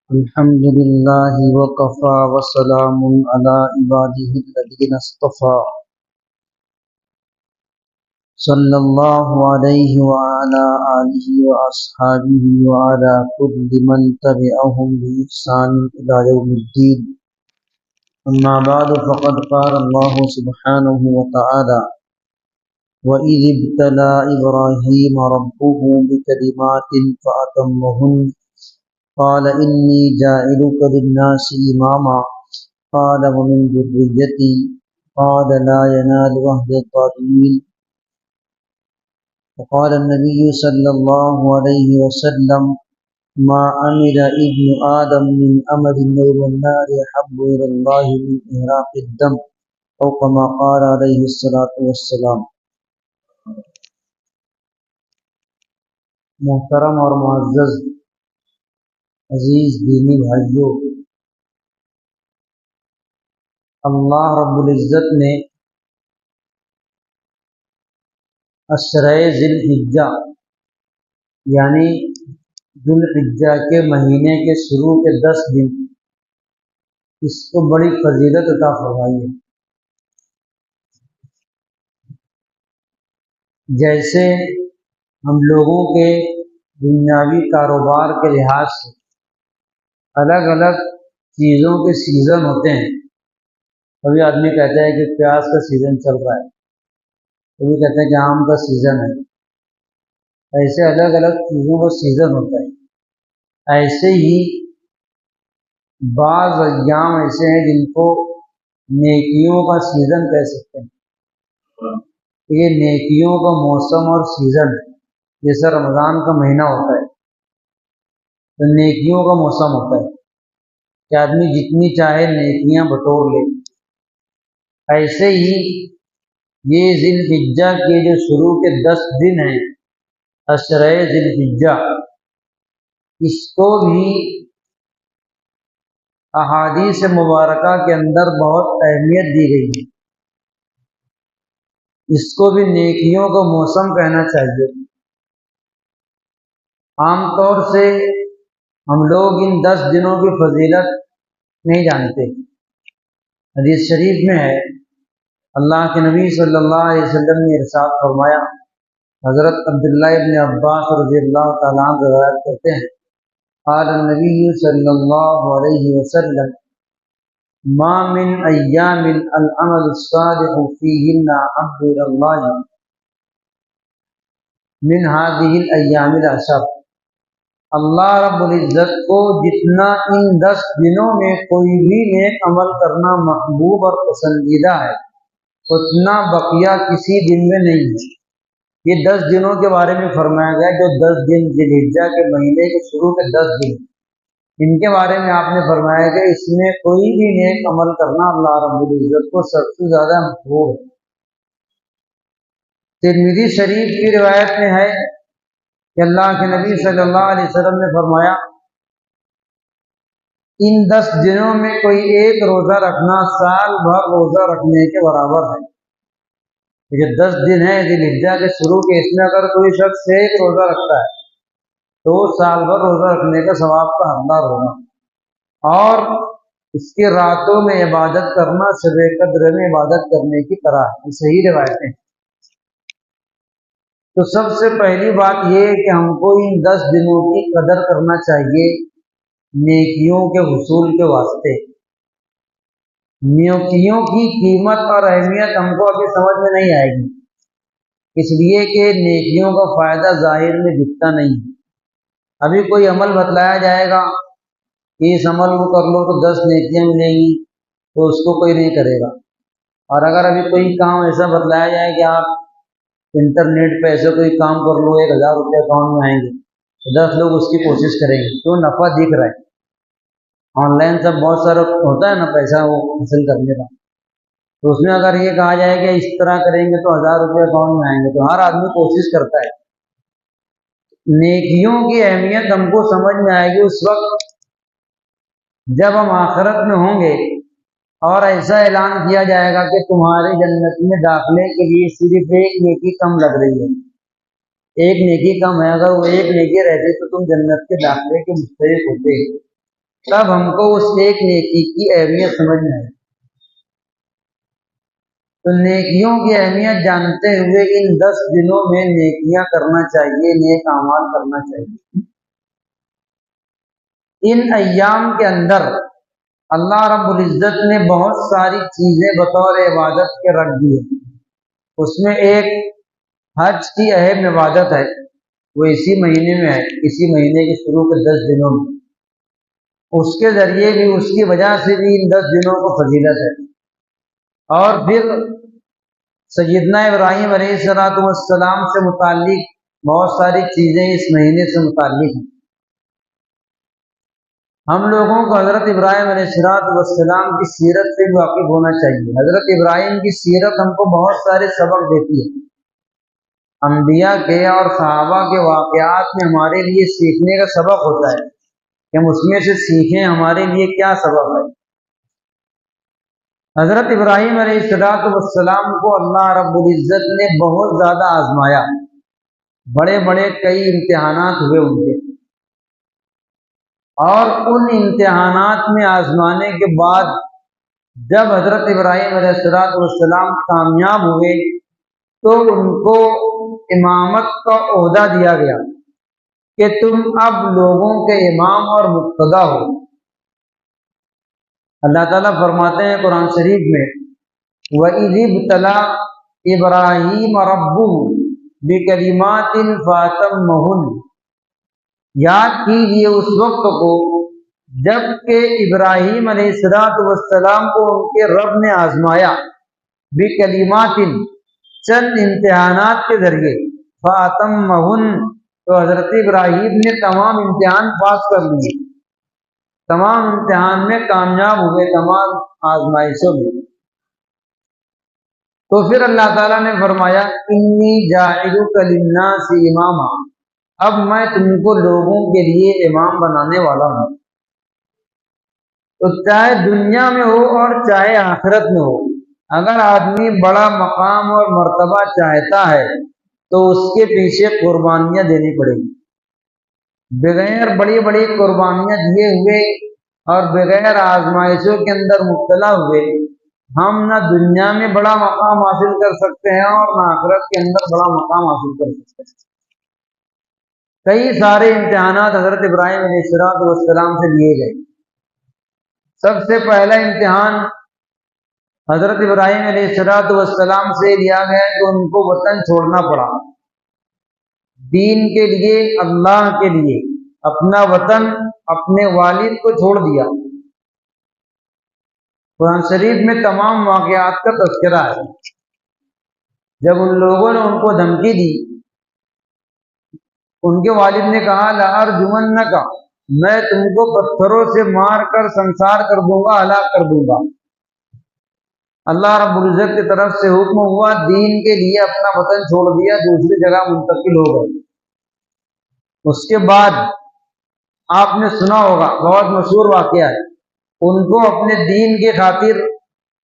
الحمد لله وكفى وسلام على عباده الذين اصطفى صلى الله عليه وعلى آله وأصحابه وعلى كل من تبعهم بإحسان إلى يوم الدين. أما بعد فقد قال الله سبحانه وتعالى: وإذ ابتلى إبراهيم ربه بكلمات فأتمهن قال إني جاعلك للناس إماما قال ومن ذريتي قال لا ينال عهد الظالمين. وقال النبي صلى الله عليه وسلم: ما عمل ابن آدم من عمل يوم النار أحب إلى الله من إحراق الدم أو كما قال عليه الصلاة والسلام. محترم اور معزز عزیز دینی بھائیوں، اللہ رب العزت نے عشرۂ ذی الحجہ یعنی ذی الحجہ کے مہینے کے شروع کے 10 دن اس کو بڑی فضیلت عطا فرمائی ہے۔ جیسے ہم لوگوں کے دنیاوی کاروبار کے لحاظ سے الگ الگ چیزوں کے سیزن ہوتے ہیں، کبھی آدمی کہتا ہے کہ پیاز کا سیزن چل رہا ہے، کبھی کہتا ہے کہ آم کا سیزن ہے، ایسے الگ الگ چیزوں کا سیزن ہوتا ہے۔ ایسے ہی بعض ایام ایسے ہیں جن کو نیکیوں کا سیزن کہہ سکتے ہیں، یہ نیکیوں کا موسم اور سیزن ہے۔ جیسے رمضان کا مہینہ ہوتا ہے تو نیکیوں کا موسم ہوتا ہے کہ آدمی جتنی چاہے نیکیاں بٹور لے۔ ایسے ہی یہ ذی الحجہ کے جو شروع کے 10 دن ہیں عشرۂ ذی الحجہ، اس کو بھی احادیث مبارکہ کے اندر بہت اہمیت دی گئی ہے۔ اس کو بھی نیکیوں کا موسم کہنا چاہیے۔ عام طور سے ہم لوگ ان 10 دنوں کی فضیلت نہیں جانتے۔ حدیث شریف میں ہے، اللہ کے نبی صلی اللہ علیہ وسلم نے ارشاد فرمایا، حضرت عبداللہ ابن عباس رضی اللہ تعالیٰ عنہ روایت کرتے ہیں، قال النبی صلی اللہ علیہ وسلم: ما من ایام العمل الصالح فیہن احب الی اللہ من هذه الايام العشر۔ اللہ رب العزت کو جتنا ان 10 دنوں میں کوئی بھی نیک عمل کرنا محبوب اور پسندیدہ ہے، اتنا بقیہ کسی دن میں نہیں ہے۔ یہ 10 دنوں کے بارے میں فرمایا گیا، جو 10 دن ذی الحجہ کے مہینے کے شروع کے 10 دن، ان کے بارے میں آپ نے فرمایا کہ اس میں کوئی بھی نیک عمل کرنا اللہ رب العزت کو سب سے زیادہ محبوب ہے۔ ترمذی شریف کی روایت میں ہے کہ اللہ کے نبی صلی اللہ علیہ وسلم نے فرمایا، ان 10 دنوں میں کوئی ایک روزہ رکھنا سال بھر روزہ رکھنے کے برابر ہے۔ یہ 10 دن ہے ذی الحجہ کے شروع کے، اس میں اگر کوئی شخص ایک روزہ رکھتا ہے تو سال بھر روزہ رکھنے کا ثواب کا حقدار ہوگا۔ اور اس کی راتوں میں عبادت کرنا شب قدر میں عبادت کرنے کی طرح ہے۔ یہ صحیح روایتیں ہیں۔ تو سب سے پہلی بات یہ ہے کہ ہم کو ان 10 دنوں کی قدر کرنا چاہیے نیکیوں کے حصول کے واسطے۔ نیکیوں کی قیمت اور اہمیت ہم کو ابھی سمجھ میں نہیں آئے گی، اس لیے کہ نیکیوں کا فائدہ ظاہر میں دکھتا نہیں ہے۔ ابھی کوئی عمل بتلایا جائے گا کہ اس عمل کو کر لو تو 10 نیکیاں ملیں گی، تو اس کو کوئی نہیں کرے گا۔ اور اگر ابھی کوئی کام ایسا بتلایا جائے کہ آپ انٹرنیٹ پہ ایسے کوئی کام کر لو 1000 روپے اکاؤنٹ میں آئیں گے، تو 10 لوگ اس کی کوشش کریں گے، تو نفع دکھ رہا ہے۔ آن لائن سب بہت سارا ہوتا ہے نا پیسہ وہ حاصل کرنے کا، تو اس میں اگر یہ کہا جائے کہ اس طرح کریں گے تو 1000 روپے اکاؤنٹ میں آئیں گے، تو ہر آدمی کوشش کرتا ہے۔ نیکیوں کی اہمیت ہم کو سمجھ میں آئے گی اس وقت جب ہم آخرت میں ہوں گے اور ایسا اعلان کیا جائے گا کہ تمہارے جنت میں داخلے کے لیے صرف ایک نیکی کم لگ رہی ہے، ایک نیکی کم ہے، اگر وہ ایک نیکی رہتی تو تم جنت کے داخلے کے مستحق ہوتے، تب ہم کو اس ایک نیکی کی اہمیت سمجھ میں آئے۔ تو نیکیوں کی اہمیت جانتے ہوئے ان 10 دنوں میں نیکیاں کرنا چاہیے، نیک اعمال کرنا چاہیے۔ ان ایام کے اندر اللہ رب العزت نے بہت ساری چیزیں بطور عبادت کے رکھ دی ہیں، اس میں ایک حج کی اہم عبادت ہے، وہ اسی مہینے میں ہے، اسی مہینے کے شروع کے 10 دنوں میں، اس کے ذریعے بھی اس کی وجہ سے بھی ان 10 دنوں کو فضیلت ہے۔ اور پھر سیدنا ابراہیم علیہ السلام سے متعلق بہت ساری چیزیں اس مہینے سے متعلق ہیں۔ ہم لوگوں کو حضرت ابراہیم علیہ السلام کی سیرت سے بھی واقف ہونا چاہیے۔ حضرت ابراہیم کی سیرت ہم کو بہت سارے سبق دیتی ہے، انبیاء کے اور صحابہ کے واقعات میں ہمارے لیے سیکھنے کا سبق ہوتا ہے کہ ہم اس میں سے سیکھیں ہمارے لیے کیا سبق ہے۔ حضرت ابراہیم علیہ السلام کو اللہ رب العزت نے بہت زیادہ آزمایا، بڑے بڑے کئی امتحانات ہوئے ان کے، اور ان امتحانات میں آزمانے کے بعد جب حضرت ابراہیم علیہ السلام کامیاب ہوئے تو ان کو امامت کا عہدہ دیا گیا کہ تم اب لوگوں کے امام اور مقتدا ہو۔ اللہ تعالیٰ فرماتے ہیں قرآن شریف میں وَإِذِ ابْتَلَىٰ إِبْرَاهِيمَ رَبُّهُ بِكَلِمَاتٍ فَأَتَمَّهُنَّ، یاد کیجیے اس وقت کو جب کہ ابراہیم علیہ السلام کو ان کے رب نے آزمایا بکلمات، چند امتحانات کے ذریعے، فَأَتَمَّهُنَّ، تو حضرت ابراہیم نے تمام امتحان پاس کر لیے، تمام امتحان میں کامیاب ہوئے، تمام آزمائشوں میں۔ تو پھر اللہ تعالیٰ نے فرمایا انی جاعلک للناس اماما، اب میں تم کو لوگوں کے لیے امام بنانے والا ہوں۔ تو چاہے دنیا میں ہو اور چاہے آخرت میں ہو، اگر آدمی بڑا مقام اور مرتبہ چاہتا ہے تو اس کے پیچھے قربانیاں دینی پڑیں گی۔ بغیر بڑی بڑی قربانیاں دیے ہوئے اور بغیر آزمائشوں کے اندر مبتلا ہوئے ہم نہ دنیا میں بڑا مقام حاصل کر سکتے ہیں اور نہ آخرت کے اندر بڑا مقام حاصل کر سکتے ہیں۔ کئی سارے امتحانات حضرت ابراہیم علیہ السلام سے لیے گئے۔ سب سے پہلا امتحان حضرت ابراہیم علیہ السلام سے لیا گیا کہ ان کو وطن چھوڑنا پڑا، دین کے لیے، اللہ کے لیے اپنا وطن، اپنے والد کو چھوڑ دیا۔ قرآن شریف میں تمام واقعات کا تذکرہ ہے۔ جب ان لوگوں نے ان کو دھمکی دی، ان کے والد نے کہا لَأَرْجُمَنَّكَ، میں تم کو پتھروں سے مار کر سنسار کر دوں گا، ہلاک کر دوں گا۔ اللہ رب العزت کی طرف سے حکم ہوا، دین کے لیے اپنا وطن چھوڑ دیا، دوسری جگہ منتقل ہو گئے۔ اس کے بعد آپ نے سنا ہوگا، بہت مشہور واقعہ ہے، ان کو اپنے دین کے خاطر،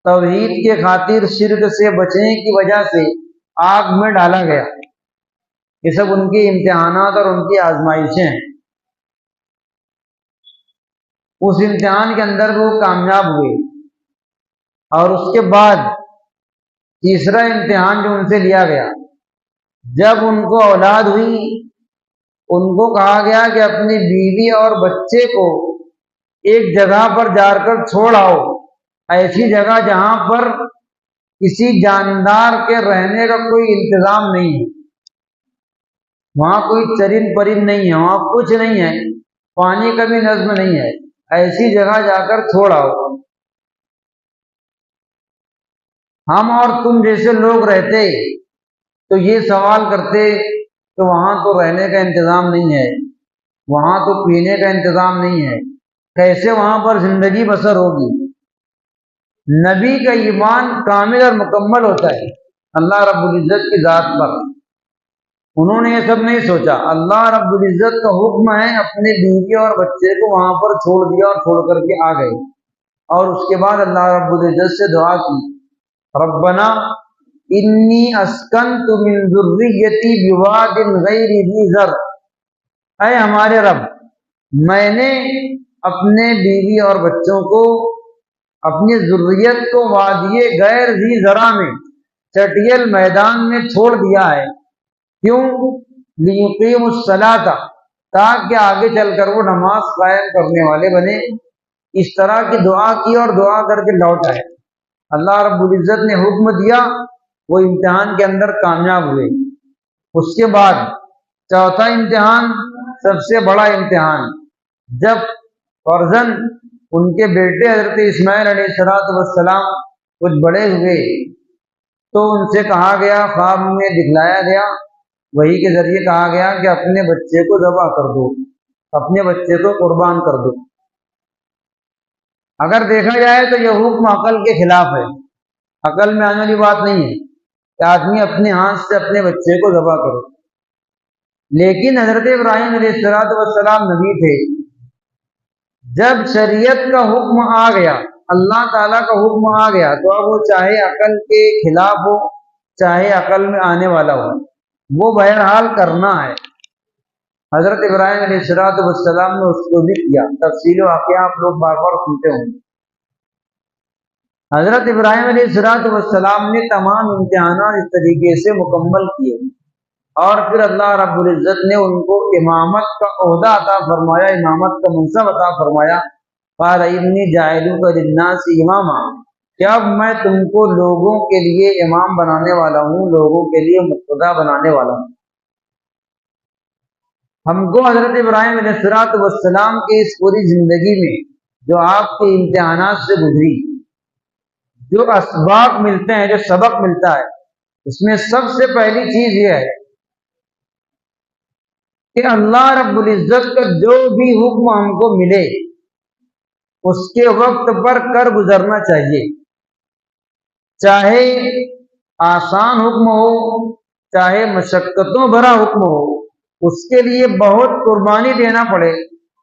توحید کے خاطر، شرک سے بچنے کی وجہ سے آگ میں ڈالا گیا۔ یہ سب ان کی امتحانات اور ان کی آزمائشیں ہیں۔ اس امتحان کے اندر وہ کامیاب ہوئے، اور اس کے بعد تیسرا امتحان جو ان سے لیا گیا، جب ان کو اولاد ہوئی، ان کو کہا گیا کہ اپنی بیوی اور بچے کو ایک جگہ پر جا کر چھوڑ آؤ، ایسی جگہ جہاں پر کسی جاندار کے رہنے کا کوئی انتظام نہیں ہے، وہاں کوئی چرند پرند نہیں ہے، وہاں کچھ نہیں ہے، پانی کا بھی نظم نہیں ہے، ایسی جگہ جا کر چھوڑ آؤ۔ ہم اور تم جیسے لوگ رہتے تو یہ سوال کرتے کہ وہاں تو رہنے کا انتظام نہیں ہے، وہاں تو پینے کا انتظام نہیں ہے، کیسے وہاں پر زندگی بسر ہوگی۔ نبی کا ایمان کامل اور مکمل ہوتا ہے اللہ رب العزت کی ذات پر۔ انہوں نے یہ سب نہیں سوچا، اللہ رب العزت کا حکم ہے، اپنے بیوی اور بچے کو وہاں پر چھوڑ دیا اور چھوڑ کر کے آ گئے، اور اس کے بعد اللہ رب العزت سے دعا کی، ربنا انی اسکنت من ذریتی بواد غیر ذی زرع، اے ہمارے رب، میں نے اپنے بیوی اور بچوں کو، اپنی ذریت کو وادی غیر ذی زرع میں، چٹیل میدان میں چھوڑ دیا ہے، کیوں؟ لیقیم الصلاۃ، تاکہ آگے چل کر وہ نماز قائم کرنے والے بنے۔ اس طرح کی دعا کی اور دعا کر کے لوٹ آئے۔ اللہ رب العزت نے حکم دیا، وہ امتحان کے اندر کامیاب ہوئے۔ اس کے بعد چوتھا امتحان، سب سے بڑا امتحان، جب فرزن ان کے بیٹے حضرت اسماعیل علیہ السلام کچھ بڑے ہوئے تو ان سے کہا گیا، خواب میں دکھلایا گیا، وہی کے ذریعے کہا گیا کہ اپنے بچے کو ذبح کر دو، اپنے بچے کو قربان کر دو۔ اگر دیکھا جائے تو یہ حکم عقل کے خلاف ہے، عقل میں آنے والی بات نہیں ہے کہ آدمی اپنے ہاتھ سے اپنے بچے کو ذبح کرے۔ لیکن حضرت ابراہیم علیہ السلام نبی تھے، جب شریعت کا حکم آ گیا، اللہ تعالیٰ کا حکم آ گیا، تو اب وہ چاہے عقل کے خلاف ہو چاہے عقل میں آنے والا ہو، وہ بہرحال کرنا ہے۔ حضرت ابراہیم علیہ السلام نے اس کو بھی کیا، تفصیل واقعہ آپ لوگ بار بار سنتے ہوں۔ حضرت ابراہیم علیہ السلام نے تمام امتحانات اس طریقے سے مکمل کیے، اور پھر اللہ رب العزت نے ان کو امامت کا عہدہ عطا فرمایا، امامت کا منصب عطا فرمایا۔ قال انی جاعلک للناس اماما، کہ اب میں تم کو لوگوں کے لیے امام بنانے والا ہوں، لوگوں کے لیے مقتدا بنانے والا ہوں۔ ہم کو حضرت ابراہیم علیہ السلام کی اس پوری زندگی میں جو آپ کے امتحانات سے گزری، جو اسباق ملتے ہیں، جو سبق ملتا ہے، اس میں سب سے پہلی چیز یہ ہے کہ اللہ رب العزت کا جو بھی حکم ہم کو ملے اس کے وقت پر کر گزرنا چاہیے، چاہے آسان حکم ہو چاہے مشقتوں بھرا حکم ہو، اس کے لیے بہت قربانی دینا پڑے،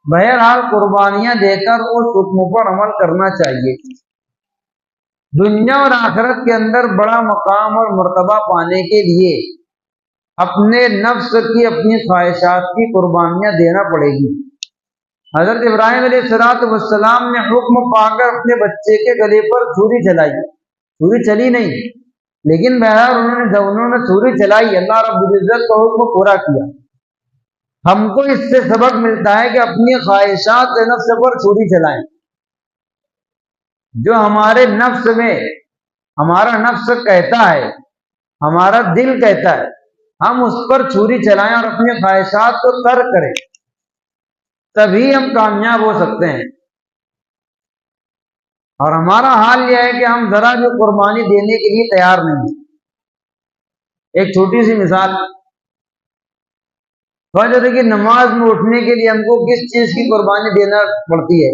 بہرحال قربانیاں دے کر اس حکم پر عمل کرنا چاہیے۔ دنیا اور آخرت کے اندر بڑا مقام اور مرتبہ پانے کے لیے اپنے نفس کی، اپنی خواہشات کی قربانیاں دینا پڑے گی۔ حضرت ابراہیم علیہ السلام نے حکم پا کر اپنے بچے کے گلے پر چھری چلائی، چھری چلی نہیں، لیکن بہرحال جب انہوں نے چھری چلائی، اللہ رب العزت کا حکم پورا کیا۔ ہم کو اس سے سبق ملتا ہے کہ اپنی خواہشات نفس پر چھری چلائیں، جو ہمارے نفس میں، ہمارا نفس کہتا ہے، ہمارا دل کہتا ہے، ہم اس پر چھری چلائیں اور اپنی خواہشات کو ترک کریں، تبھی ہم کامیاب ہو سکتے ہیں۔ اور ہمارا حال یہ ہے کہ ہم ذرا بھی قربانی دینے کے لیے تیار نہیں ہیں۔ ایک چھوٹی سی مثال، فجر کی نماز میں اٹھنے کے لیے ہم کو کس چیز کی قربانی دینا پڑتی ہے؟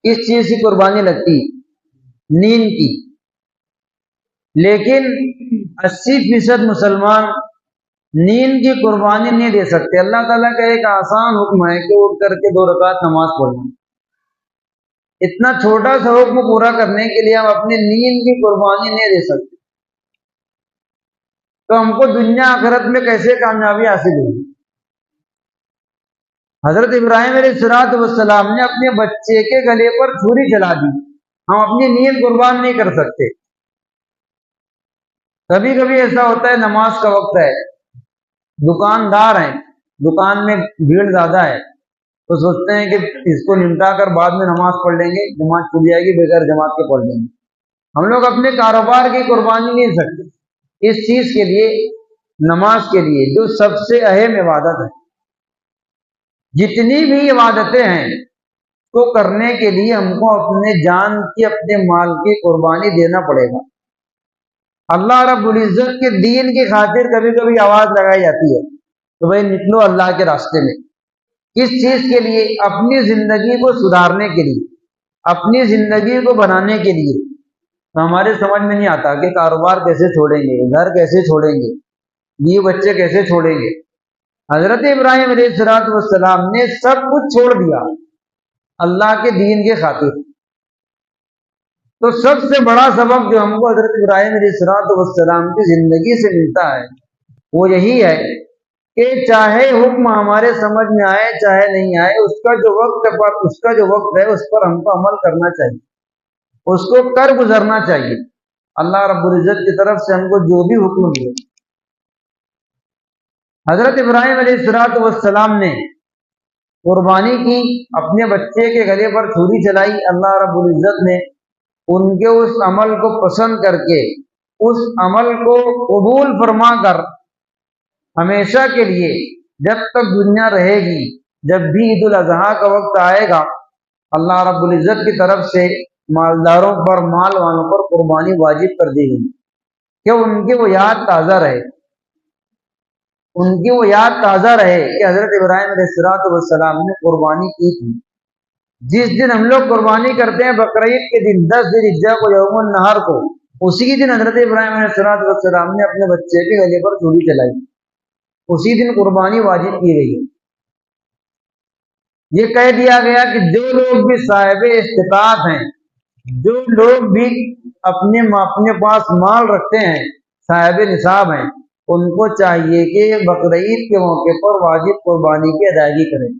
کس چیز کی قربانی لگتی؟ نیند کی۔ لیکن 80% مسلمان نیند کی قربانی نہیں دے سکتے۔ اللہ تعالیٰ کا ایک آسان حکم ہے کہ اٹھ کر کے 2 رکعت نماز پڑھنا، اتنا چھوٹا سا حکم پورا کرنے کے لیے ہم اپنی نیند کی قربانی نہیں دے سکتے، تو ہم کو دنیا آخرت میں کیسے کامیابی حاصل ہوگی؟ حضرت ابراہیم علیہ السلام نے اپنے بچے کے گلے پر چھری چلا دی، ہم اپنی نیند قربان نہیں کر سکتے۔ کبھی کبھی ایسا ہوتا ہے، نماز کا وقت ہے، دکاندار ہیں، دکان میں بھیڑ زیادہ ہے، تو سوچتے ہیں کہ اس کو نمٹا کر بعد میں نماز پڑھ لیں گے، نماز چھوٹ جائے گی، بغیر جماعت کے پڑھ لیں گے۔ ہم لوگ اپنے کاروبار کی قربانی نہیں دے سکتے اس چیز کے لیے، نماز کے لیے، جو سب سے اہم عبادت ہے۔ جتنی بھی عبادتیں ہیں کو کرنے کے لیے ہم کو اپنے جان کی، اپنے مال کی قربانی دینا پڑے گا۔ اللہ رب العزت کے دین کی خاطر کبھی کبھی آواز لگائی جاتی ہے تو بھائی نکلو اللہ کے راستے میں، کس چیز کے لیے؟ اپنی زندگی کو سدھارنے کے لیے، اپنی زندگی کو بنانے کے لیے۔ تو ہمارے سمجھ میں نہیں آتا کہ کاروبار کیسے چھوڑیں گے، گھر کیسے چھوڑیں گے، بیوی بچے کیسے چھوڑیں گے۔ حضرت ابراہیم علیہ السلام نے سب کچھ چھوڑ دیا اللہ کے دین کے خاطر۔ تو سب سے بڑا سبق جو ہم کو حضرت ابراہیم علیہ السلام کی زندگی سے ملتا ہے وہ یہی ہے کہ چاہے حکم ہمارے سمجھ میں آئے چاہے نہیں آئے، اس کا جو وقت ہے اس پر ہم کو عمل کرنا چاہیے، اس کو کر گزرنا چاہیے۔ اللہ رب العزت کی طرف سے ہم کو جو بھی حکم ملے۔ حضرت ابراہیم علیہ السلام نے قربانی کی، اپنے بچے کے گلے پر چھری چلائی۔ اللہ رب العزت نے ان کے اس عمل کو پسند کر کے، اس عمل کو قبول فرما کر ہمیشہ کے لیے جب تک دنیا رہے گی، جب بھی عید الاضحیٰ کا وقت آئے گا، اللہ رب العزت کی طرف سے مالداروں پر، مال والوں پر قربانی واجب کر دی گئی کہ ان کی وہ یاد تازہ رہے، ان کی وہ یاد تازہ رہے کہ حضرت ابراہیم علیہ السلام نے قربانی کی تھی۔ جس دن ہم لوگ قربانی کرتے ہیں بقرعید کے دن 10 ذی الحجہ کو، یوم النحر کو، اسی دن حضرت ابراہیم علیہ السلام نے اپنے بچے کے گلے پر چھری چلائی، اسی دن قربانی واجب کی گئی ہے۔ یہ کہہ دیا گیا کہ جو لوگ بھی صاحب استطاعت ہیں، جو لوگ بھی اپنے پاس مال رکھتے ہیں، صاحب نصاب ہیں، ان کو چاہیے کہ بقرعید کے موقع پر واجب قربانی کی ادائیگی کریں۔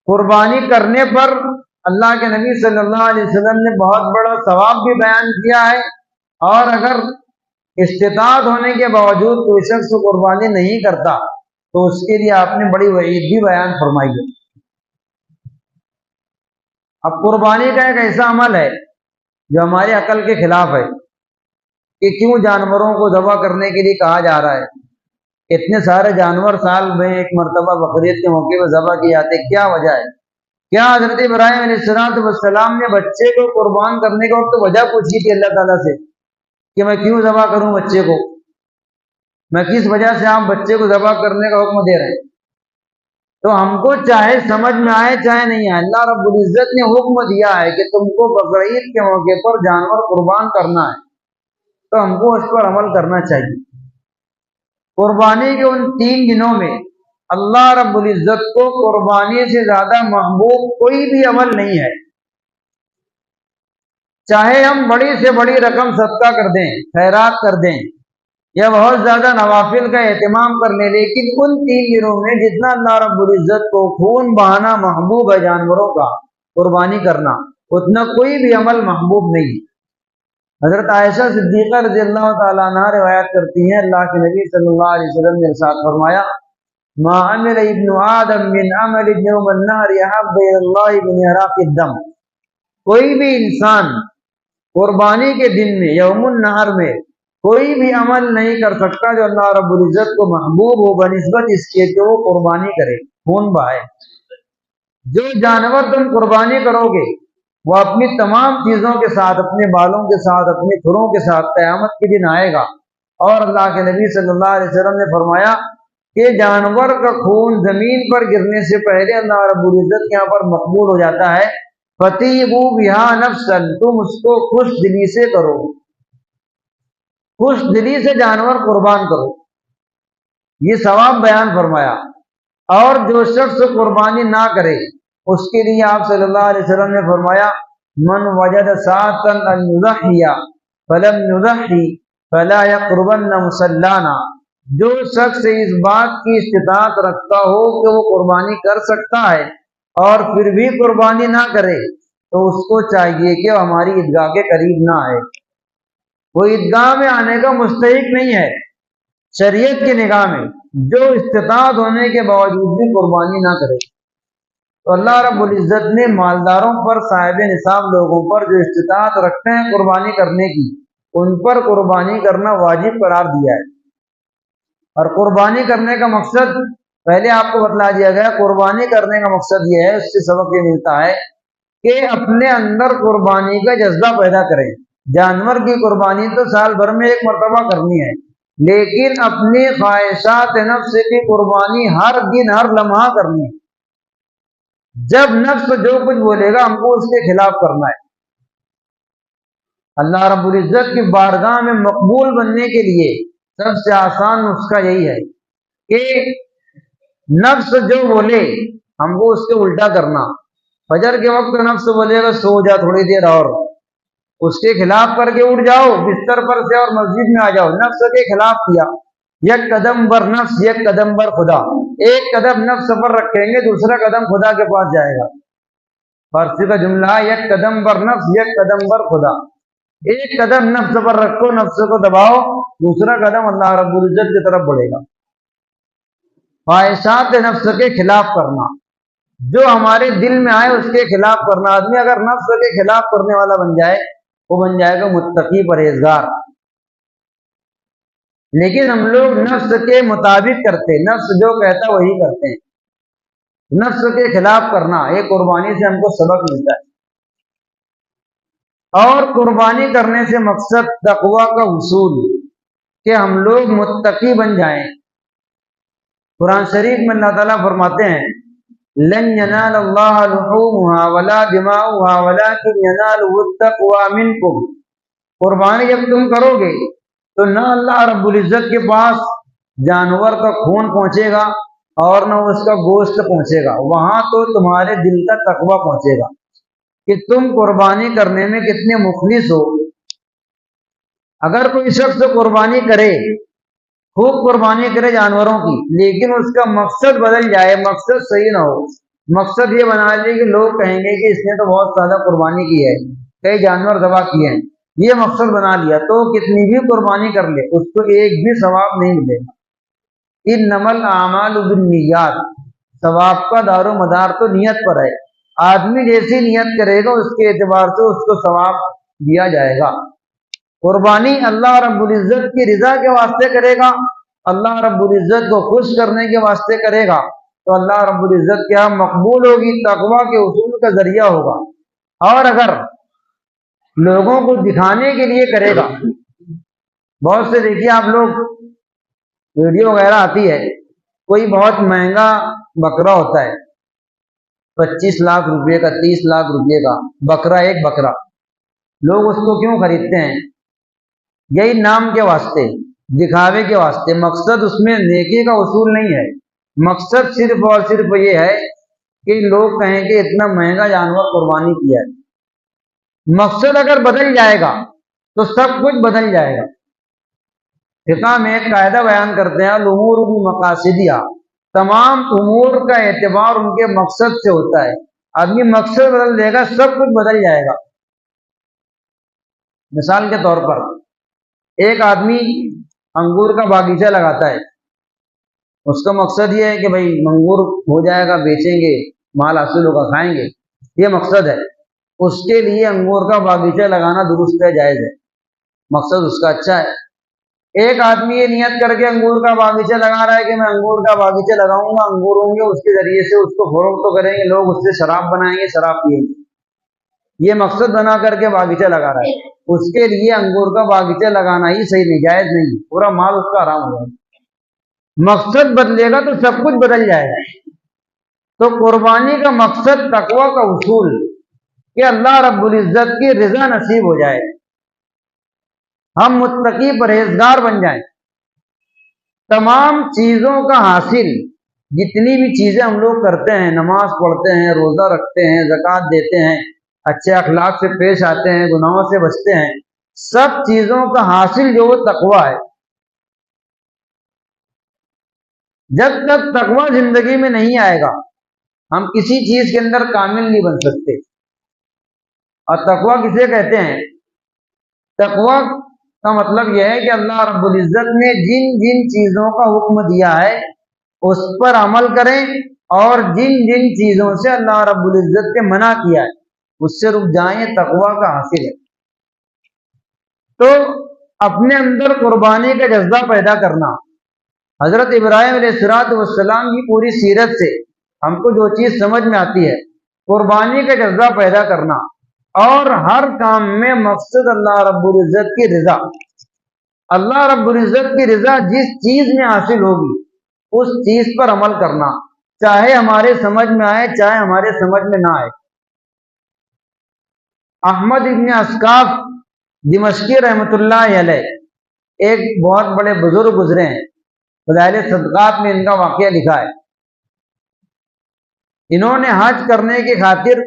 قربانی کرنے پر اللہ کے نبی صلی اللہ علیہ وسلم نے بہت بڑا ثواب بھی بیان کیا ہے، اور اگر استطاعت ہونے کے باوجود کوئی شخص قربانی نہیں کرتا تو اس کے لیے آپ نے بڑی وعید بھی بیان فرمائی ہے۔ اب قربانی کا ایک ایسا عمل ہے جو ہماری عقل کے خلاف ہے کہ کیوں جانوروں کو ذبح کرنے کے لیے کہا جا رہا ہے؟ اتنے سارے جانور سال میں ایک مرتبہ بقرعید کے موقع پہ ذبح کیے جاتے، کیا وجہ ہے؟ کیا حضرت ابراہیم علیہ السلام نے بچے کو قربان کرنے کے وقت وجہ پوچھی تھی اللہ تعالیٰ سے کہ میں کیوں ذبح کروں بچے کو، میں کس وجہ سے آپ بچے کو ذبح کرنے کا حکم دے رہے ہیں؟ تو ہم کو چاہے سمجھ میں آئے چاہے نہیں آئے، اللہ رب العزت نے حکم دیا ہے کہ تم کو بقرعید کے موقع پر جانور قربان کرنا ہے، تو ہم کو اس پر عمل کرنا چاہیے۔ قربانی کے ان 3 دنوں میں اللہ رب العزت کو قربانی سے زیادہ محبوب کوئی بھی عمل نہیں ہے۔ چاہے ہم بڑی سے بڑی رقم صدقہ کر دیں، خیرات کر دیں، یا بہت زیادہ نوافل کا اہتمام کر لیں، لیکن ان 3 دنوں میں جتنا اللہ رب العزت کو خون بہانا محبوب ہے جانوروں کا قربانی کرنا، اتنا کوئی بھی عمل محبوب نہیں۔ حضرت عائشہ صدیقہ رضی اللہ تعالیٰ عنہ روایت کرتی ہیں، اللہ کے نبی صلی اللہ علیہ وسلم نے ارشاد فرمایا، ما عمل ابن آدم من عمل یوم النحر احب الی اللہ من احراق الدم۔ کوئی بھی انسان قربانی کے دن میں، یوم النحر میں، کوئی بھی عمل نہیں کر سکتا جو اللہ رب العزت کو محبوب ہو بنسبت اس کے کہ وہ قربانی کرے، خون بہائے۔ جو جانور تم قربانی کرو گے وہ اپنی تمام چیزوں کے ساتھ، اپنے بالوں کے ساتھ، اپنے کھروں کے ساتھ قیامت کے دن آئے گا، اور اللہ کے نبی صلی اللہ علیہ وسلم نے فرمایا کہ جانور کا خون زمین پر گرنے سے پہلے اللہ رب العزت کے یہاں پر مقبول ہو جاتا ہے۔ فَطِيبُوا بِهَا نَفْسًا، تم اس کو خوش دلی سے کرو، خوش دلی سے جانور قربان کرو، یہ ثواب بیان فرمایا۔ اور جو شخص قربانی نہ کرے اس کے لیے آپ صلی اللہ علیہ وسلم نے فرمایا، من وجد ساعتا ان یضحی فلم یضحی فلا یقربن مصلانا، جو شخص اس بات کی استطاعت رکھتا ہو کہ وہ قربانی کر سکتا ہے اور پھر بھی قربانی نہ کرے، تو اس کو چاہیے کہ وہ ہماری عیدگاہ کے قریب نہ آئے، وہ عیدگاہ میں آنے کا مستحق نہیں ہے شریعت کی نگاہ میں، جو استطاعت ہونے کے باوجود بھی قربانی نہ کرے۔ تو اللہ رب العزت نے مالداروں پر، صاحب نصاب لوگوں پر جو استطاعت رکھتے ہیں قربانی کرنے کی، ان پر قربانی کرنا واجب قرار دیا ہے۔ اور قربانی کرنے کا مقصد پہلے آپ کو بتلا دیا گیا، قربانی کرنے کا مقصد یہ ہے، اس سے سبق یہ ملتا ہے کہ اپنے اندر قربانی کا جذبہ پیدا کریں۔ جانور کی قربانی تو سال بھر میں ایک مرتبہ کرنی ہے، لیکن اپنی خواہشات نفس کی قربانی ہر دن ہر لمحہ کرنی ہے۔ جب نفس جو کچھ بولے گا ہم کو اس کے خلاف کرنا ہے۔ اللہ رب العزت کی بارگاہ میں مقبول بننے کے لیے سب سے آسان نسخہ یہی ہے کہ نفس جو بولے ہم کو اس کے الٹا کرنا۔ فجر کے وقت نفس بولے گا سو جا تھوڑی دیر اور، اس کے خلاف کر کے اٹھ جاؤ بستر پر سے اور مسجد میں آ جاؤ۔ نفس کے خلاف کیا، یک قدم بر نفس یک قدم بر خدا، ایک قدم نفس پر رکھیں گے دوسرا قدم خدا کے پاس جائے گا۔ فارسی کا جملہ ہے یک قدم بر نفس یک قدم بر خدا، ایک قدم نفس پر رکھو نفس کو دباؤ، دوسرا قدم اللہ رب العزت کی طرف بڑھے گا۔ خواہشات نفس کے خلاف کرنا، جو ہمارے دل میں آئے اس کے خلاف کرنا۔ آدمی اگر نفس کے خلاف کرنے والا بن جائے وہ بن جائے گا متقی پرہیزگار۔ لیکن ہم لوگ نفس کے مطابق کرتے، نفس جو کہتا وہی کرتے ہیں۔ نفس کے خلاف کرنا، یہ قربانی سے ہم کو سبق ملتا ہے۔ اور قربانی کرنے سے مقصد تقوی کا حصول، کہ ہم لوگ متقی بن جائیں۔ قرآن شریف میں اللہ تعالیٰ فرماتے ہیں لن ینال اللہ لحومها ولا دماؤها ولکن ینالہ التقوی منکم۔ قربانی جب تم کرو گے تو نہ اللہ رب العزت کے پاس جانور کا خون پہنچے گا اور نہ اس کا گوشت پہنچے گا، وہاں تو تمہارے دل کا تقوی پہنچے گا کہ تم قربانی کرنے میں کتنے مخلص ہو۔ اگر کوئی شخص قربانی کرے، خوب قربانی کرے جانوروں کی، لیکن اس کا مقصد بدل جائے، مقصد صحیح نہ ہو، مقصد یہ بنا لے کہ لوگ کہیں گے کہ اس نے تو بہت زیادہ قربانی کی ہے، کئی جانور ذبح کیے ہیں، یہ مقصد بنا لیا تو کتنی بھی قربانی کر لے اس کو ایک بھی ثواب نہیں ملے گا۔ انما الاعمال بالنیات، ثواب کا دار و مدار تو نیت پر ہے۔ آدمی جیسی نیت کرے گا اس کے اعتبار سے اس کو ثواب دیا جائے گا۔ قربانی اللہ رب العزت کی رضا کے واسطے کرے گا، اللہ رب العزت کو خوش کرنے کے واسطے کرے گا تو اللہ رب العزت کے یہاں مقبول ہوگی، تقوی کے حصول کا ذریعہ ہوگا۔ اور اگر لوگوں کو دکھانے کے لیے کرے گا، بہت سے دیکھیے آپ لوگ ویڈیو وغیرہ آتی ہے، کوئی بہت مہنگا بکرا ہوتا ہے، 25 لاکھ روپے کا 30 لاکھ روپے کا بکرا، ایک بکرا، لوگ اس کو کیوں خریدتے ہیں؟ یہی نام کے واسطے، دکھاوے کے واسطے۔ مقصد اس میں نیکی کا اصول نہیں ہے، مقصد صرف اور صرف یہ ہے کہ لوگ کہیں کہ اتنا مہنگا جانور قربانی کیا ہے۔ مقصد اگر بدل جائے گا تو سب کچھ بدل جائے گا۔ فقہ میں ایک قاعدہ بیان کرتے ہیں الامور بمقاصدہا، تمام امور کا اعتبار ان کے مقصد سے ہوتا ہے۔ آدمی مقصد بدل دے گا سب کچھ بدل جائے گا۔ مثال کے طور پر ایک آدمی انگور کا باغیچہ لگاتا ہے، اس کا مقصد یہ ہے کہ بھائی انگور ہو جائے گا، بیچیں گے، مال حاصل ہوگا، کھائیں گے، یہ مقصد ہے۔ اس کے لیے انگور کا باغیچہ لگانا درست ہے، جائز ہے، مقصد اس کا اچھا ہے۔ ایک آدمی یہ نیت کر کے انگور کا باغیچہ لگا رہا ہے کہ میں انگور کا باغیچہ لگاؤں گا، انگور ہوں گے، اس کے ذریعے سے اس کو فروخت تو کریں گے، لوگ اس سے شراب بنائیں گے، شراب پیئیں گے، یہ مقصد بنا کر کے باغیچہ لگا رہا ہے۔ اس کے لیے انگور کا باغیچہ لگانا ہی صحیح نہیں، جائز نہیں، پورا مال اس کا حرام ہو جائے گا۔ مقصد بدلے گا تو سب کچھ بدل جائے گا۔ تو قربانی کا مقصد تقوی کا حصول، کہ اللہ رب العزت کی رضا نصیب ہو جائے، ہم متقی پرہیزگار بن جائیں۔ تمام چیزوں کا حاصل، جتنی بھی چیزیں ہم لوگ کرتے ہیں، نماز پڑھتے ہیں، روزہ رکھتے ہیں، زکوٰۃ دیتے ہیں، اچھے اخلاق سے پیش آتے ہیں، گناہوں سے بچتے ہیں، سب چیزوں کا حاصل جو وہ تقوی ہے۔ جب تک تقوی زندگی میں نہیں آئے گا ہم کسی چیز کے اندر کامل نہیں بن سکتے۔ اور تقوی کسے کہتے ہیں؟ تقوی کا مطلب یہ ہے کہ اللہ رب العزت نے جن جن چیزوں کا حکم دیا ہے اس پر عمل کریں، اور جن جن چیزوں سے اللہ رب العزت نے منع کیا ہے اس سے رک جائیں، یہ تقوی کا حاصل ہے۔ تو اپنے اندر قربانی کا جذبہ پیدا کرنا، حضرت ابراہیم علیہ السلام کی پوری سیرت سے ہم کو جو چیز سمجھ میں آتی ہے، قربانی کا جذبہ پیدا کرنا، اور ہر کام میں مقصد اللہ رب العزت کی رضا۔ اللہ رب العزت کی رضا جس چیز میں حاصل ہوگی اس چیز پر عمل کرنا، چاہے ہمارے سمجھ میں آئے چاہے ہمارے سمجھ میں نہ آئے۔ احمد ابن اسقاف دمشقی رحمۃ اللہ علیہ ایک بہت بڑے بزرگ گزرے ہیں، فضائل صدقات میں ان کا واقعہ لکھا ہے۔ انہوں نے حج کرنے کی خاطر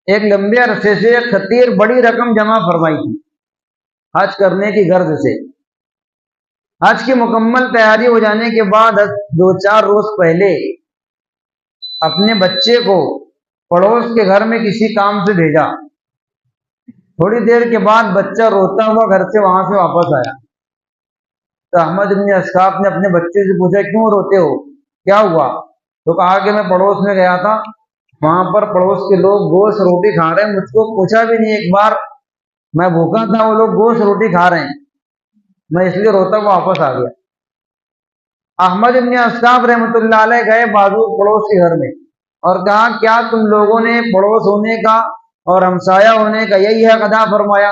ایک لمبے عرصے سے خطیر بڑی رقم جمع فرمائی تھی حج کرنے کی غرض سے۔ حج کی مکمل تیاری ہو جانے کے بعد 2-4 روز پہلے اپنے بچے کو پڑوس کے گھر میں کسی کام سے بھیجا۔ تھوڑی دیر کے بعد بچہ روتا ہوا گھر سے وہاں سے واپس آیا تو احمد بن اسقاف نے اپنے بچے سے پوچھا کیوں روتے ہو، کیا ہوا؟ تو کہا کہ میں پڑوس میں گیا تھا، وہاں پر پڑوس کے لوگ گوشت روٹی کھا رہے ہیں، مجھ کو پوچھا بھی نہیں ایک بار، میں بھوکا تھا، وہ لوگ گوشت روٹی کھا رہے ہیں، میں اس لیے روتا ہوا واپس آ گیا۔ احمد بن اسقاف رحمۃ اللہ علیہ گئے بازو پڑوس کے گھر میں اور کہا کیا تم لوگوں نے پڑوس ہونے کا اور ہمسایہ ہونے کا یہی حق ادا فرمایا؟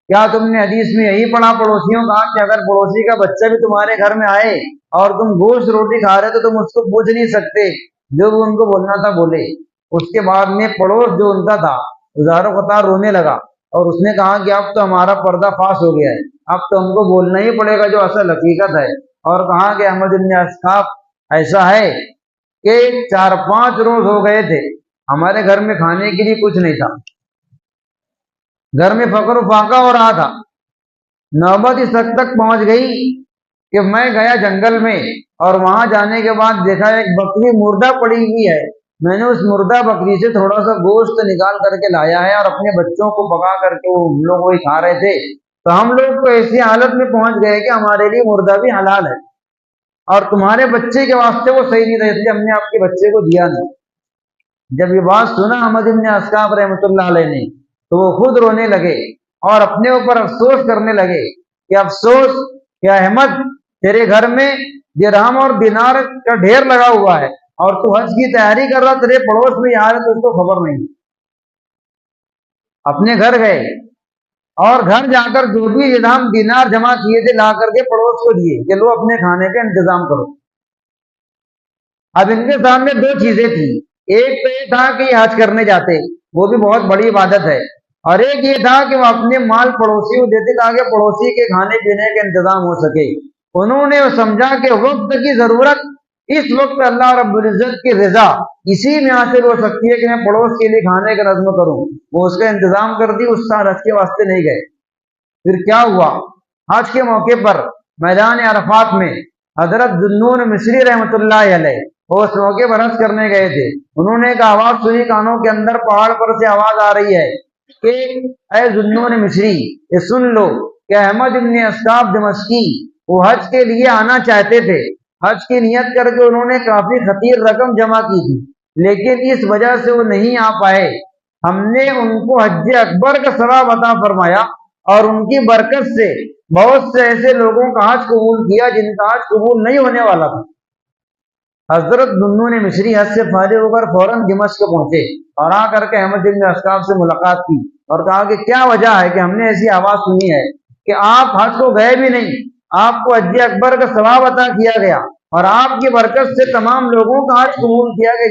کیا تم نے حدیث میں یہی پڑھا پڑوسیوں کا کہ اگر پڑوسی کا بچہ بھی تمہارے گھر میں آئے اور تم گوشت روٹی کھا رہے تو تم اس کو پوچھ نہیں سکتے، جو بھی ان کو بولنا تھا بولے۔ اس کے بعد میں پڑوس جو ان کا تھا ہزاروں قطار رونے لگا اور اس نے کہا کہ اب تو ہمارا پردہ فاش ہو گیا ہے، اب تو ہم کو بولنا ہی پڑے گا جو اصل حقیقت ہے۔ اور کہا کہ احمد بن اسقاف ایسا ہے کہ 4-5 روز ہو گئے تھے ہمارے گھر میں کھانے کے لیے کچھ نہیں تھا، گھر میں فقر و فاقہ ہو رہا تھا۔ نوبت اس حد تک پہنچ گئی کہ میں گیا جنگل میں اور وہاں جانے کے بعد دیکھا ایک بکری مردہ پڑی ہوئی ہے، میں نے اس مردہ بکری سے تھوڑا سا گوشت نکال کر کے لایا ہے اور اپنے بچوں کو پکا کر کے وہ ہم لوگ وہی کھا رہے تھے، تو ہم لوگ تو ایسی حالت میں پہنچ گئے کہ ہمارے لیے مردہ بھی حلال ہے اور تمہارے بچے کے واسطے وہ صحیح نہیں تھا، اس لیے ہم نے آپ کے بچے کو دیا نہیں۔ جب یہ بات سنا احمد بن اسقاف رحمۃ اللہ علیہ نے تو وہ خود رونے لگے اور اپنے اوپر افسوس کرنے لگے کہ افسوس کہ احمد تیرے گھر میں درہم اور دینار کا ڈھیر لگا ہوا ہے اور تو حج کی تیاری کر رہا، تیرے پڑوس میں یار ہے تو اس کو خبر نہیں۔ اپنے گھر گئے اور گھر جا کر جو بھی درہم دینار جمع کیے تھے لا کر کے پڑوس کو دیے کہ لو اپنے کھانے کا انتظام کرو۔ اب ان کے سامنے 2 چیزیں تھیں، ایک تو یہ تھا کہ یہ حج کرنے جاتے، وہ بھی بہت بڑی عبادت ہے، اور ایک یہ تھا کہ وہ اپنے مال پڑوسی کو دیتے تاکہ پڑوسی کے کھانے پینے کا انتظام ہو سکے۔ انہوں نے سمجھا کہ وقت کی ضرورت، اس وقت اللہ رب العزت کی رضا اسی میں حاصل ہو سکتی ہے کہ میں پڑوس کے لیے کھانے کا نظم کروں، وہ اس کا انتظام کر دی، اس سال حج کے واسطے نہیں گئے۔ پھر کیا ہوا، حج کے موقع پر میدان عرفات میں حضرت ذوالنون مصری رحمۃ اللہ علیہ وہ اس موقع پر حج کرنے گئے تھے، انہوں نے ایک آواز سنی کانوں کے اندر، پہاڑ پر سے آواز آ رہی ہے کہ اے ذوالنون مصری یہ سن لو کہ احمد ابن اسقاف دمشقی وہ حج کے لیے آنا چاہتے تھے، حج کی نیت کر کے انہوں نے کافی خطیر رقم جمع کی تھی، لیکن اس وجہ سے وہ نہیں آ پائے، ہم نے ان کو حج اکبر کا ثواب عطا فرمایا اور ان کی برکت سے بہت سے ایسے لوگوں کا حج قبول کیا جن کا حج قبول نہیں ہونے والا تھا۔ حضرت ذوالنون مصری حج سے فارغ ہو کر فوراً دمشق پہنچے اور آ کر کے احمد بن اسقاف سے ملاقات کی اور کہا کہ کیا وجہ ہے کہ ہم نے ایسی آواز سنی ہے کہ آپ حج کو گئے بھی نہیں، آپ کو حج اکبر کا ثواب عطا کیا گیا اور آپ کی برکت سے تمام لوگوں کا حج قبول کیا گیا۔